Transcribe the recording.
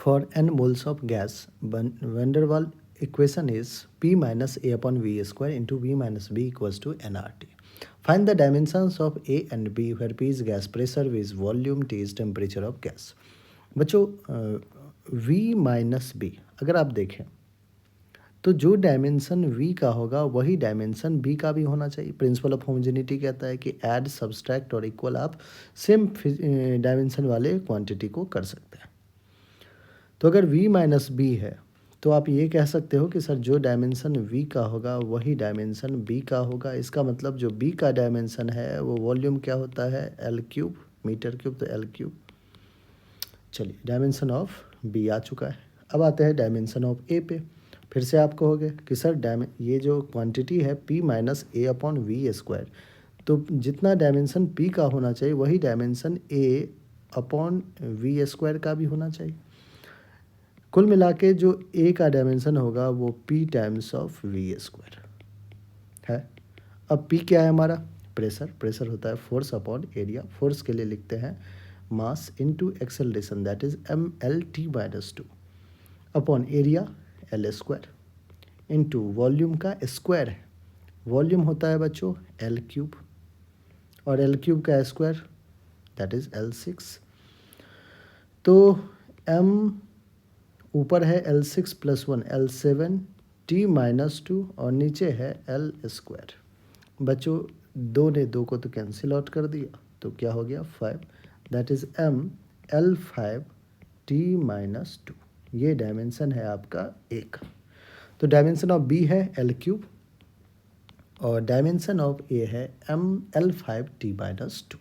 For n moles of gas, van der Waal equation is P minus A upon V square into V minus B equals to nRT. Find the dimensions of A and B where P is gas pressure, V is volume, T is temperature of gas. बच्चों V minus B अगर आप देखें तो जो dimension V का होगा वही dimension B का भी होना चाहिए. प्रिंसिपल ऑफ होमोजेनिटी कहता है कि ऐड, सब्सट्रैक्ट और इक्वल आप सेम डायमेंशन वाले क्वांटिटी को कर सकते हैं. तो अगर V माइनस बी है तो आप ये कह सकते हो कि सर जो डायमेंशन V का होगा वही डायमेंशन B का होगा. इसका मतलब जो B का डायमेंशन है वो वॉल्यूम क्या होता है, L क्यूब, मीटर क्यूब तो L क्यूब. चलिए डायमेंशन ऑफ B आ चुका है. अब आते हैं डायमेंशन ऑफ A पे. फिर से आप कहोगे कि सर ये जो क्वांटिटी है P minus A upon V square, तो जितना डायमेंशन P का होना चाहिए वही dimension A upon V square का भी होना चाहिए. कुल मिला के जो A का डायमेंशन होगा वो P times of V square है. अब P क्या है हमारा, प्रेशर. प्रेशर होता है फोर्स अपॉन एरिया. फोर्स के लिए लिखते हैं mass into acceleration that is mLT minus 2 upon area L square into volume का स्क्वायर है. वॉल्यूम होता है बच्चों L क्यूब और L क्यूब का स्क्वायर दैट इज L6. तो m ऊपर है L6 plus 1 L7 T minus 2 और नीचे है L स्क्वायर. बच्चों दो ने दो को तो कैंसिल आउट कर दिया तो क्या हो गया 5 that is m L5 T minus 2. ये डायमेंशन है आपका A का. तो डायमेंशन ऑफ B है L क्यूब और डायमेंशन ऑफ A है m L5 T माइनस 2.